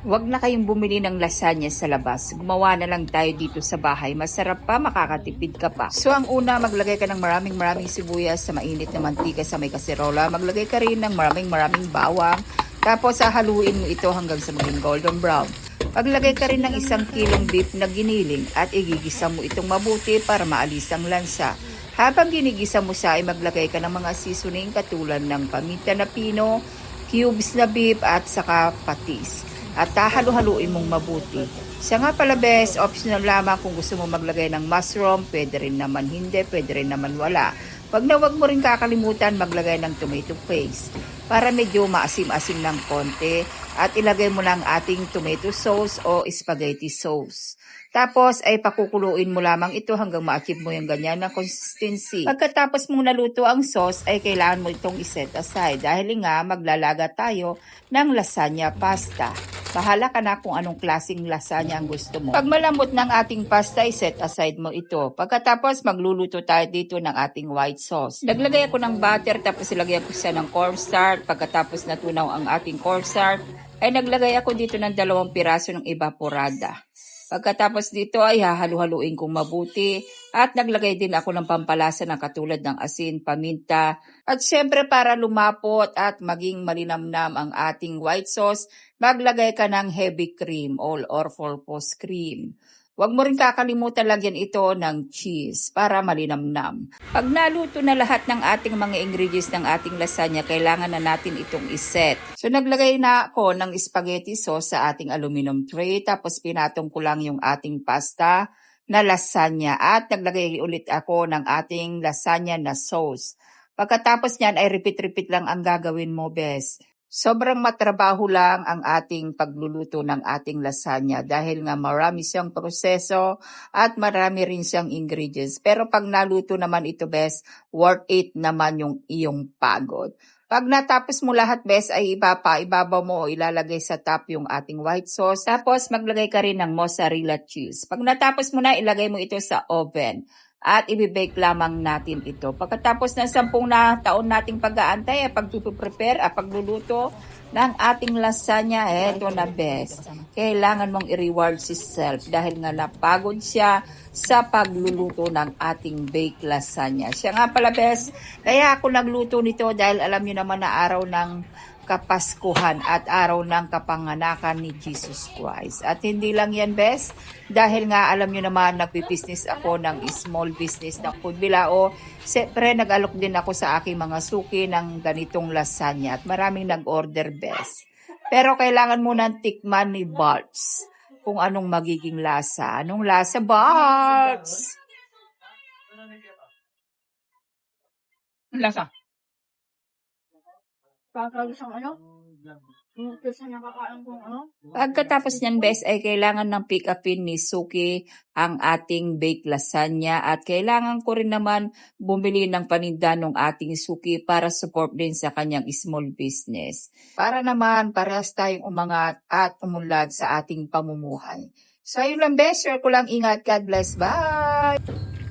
Huwag na kayong bumili ng lasagna sa labas. Gumawa na lang tayo dito sa bahay. Masarap pa, makakatipid ka pa. So ang una, maglagay ka ng maraming sibuyas sa mainit na mantika sa may kaserola. Maglagay ka rin ng maraming bawang. Tapos hahaluin mo ito hanggang sa maging golden brown. Maglagay ka rin ng 1 kilong beef na giniling at igigisa mo itong mabuti para maalis ang lansa. Habang ginigisa mo siya ay maglagay ka ng mga seasoning katulad ng paminta na pino, cubes na beef at saka patis. At hahalu-haluin mong mabuti. Siya nga pala best, optional lamang kung gusto mo maglagay ng mushroom, pwede rin naman hindi, pwede rin naman wala. Wag mo rin kakalimutan maglagay ng tomato paste para medyo maasim-asim ng konti at ilagay mo lang ating tomato sauce o spaghetti sauce. Tapos ay pakukuluin mo lamang ito hanggang ma-achieve mo yung ganyan na consistency. Pagkatapos mong naluto ang sauce ay kailangan mo itong iset aside dahil nga maglalaga tayo ng lasagna pasta. Bahala ka na kung anong klaseng lasagna ang gusto mo. Pag malambot ng ating pasta, set aside mo ito. Pagkatapos, magluluto tayo dito ng ating white sauce. Naglagay ako ng butter, tapos ilagay ko siya ng cornstarch. Pagkatapos natunaw ang ating cornstarch, ay naglagay ako dito ng 2 piraso ng evaporada. Pagkatapos dito ay hahalu-haluin kong mabuti at naglagay din ako ng pampalasa na katulad ng asin, paminta at syempre para lumapot at maging malinamnam ang ating white sauce, maglagay ka ng heavy cream or all-purpose cream. Huwag mo rin kakalimutan lagyan ito ng cheese para malinamnam. Pag naluto na lahat ng ating mga ingredients ng ating lasagna, kailangan na natin itong iset. So naglagay na ako ng spaghetti sauce sa ating aluminum tray, tapos pinatong ko lang yung ating pasta na lasagna at naglagay ulit ako ng ating lasagna na sauce. Pagkatapos niyan ay repeat lang ang gagawin mo, bes. Sobrang matrabaho lang ang ating pagluluto ng ating lasagna dahil nga marami siyang proseso at marami rin siyang ingredients. Pero pag naluto naman ito, bes, worth it naman yung iyong pagod. Pag natapos mo lahat, bes, ay ibabaw mo o ilalagay sa top yung ating white sauce. Tapos maglagay ka rin ng mozzarella cheese. Pag natapos mo na, ilagay mo ito sa oven. At i-bake lamang natin ito. Pagkatapos ng 10 na taon nating pag-aantay, pagpiprepare, pagluluto ng ating lasagna, ito na best. Kailangan mong i-reward si self dahil nga napagod siya sa pagluluto ng ating baked lasagna. Siya nga pala best, kaya ako nagluto nito dahil alam niyo naman na araw ng Kapaskuhan at araw ng kapanganakan ni Jesus Christ. At hindi lang yan, best, dahil nga alam nyo naman, nagpibusiness ako ng small business na food bilao. Siyempre, nag-alok din ako sa aking mga suki ng ganitong lasagna at maraming nag-order, best. Pero kailangan mo nang tikman ni Bart's kung anong magiging lasa. Anong lasa, Bart's? Lasa? Pagkatapos niyan, bes, ay kailangan ng pick upin ni Suki ang ating baked lasagna at kailangan ko rin naman bumili ng paninda ng ating Suki para support din sa kanyang small business. Para naman parehas tayong umangat at umunlad sa ating pamumuhay. So ayun lang, bes, share ko lang, ingat, God bless, bye!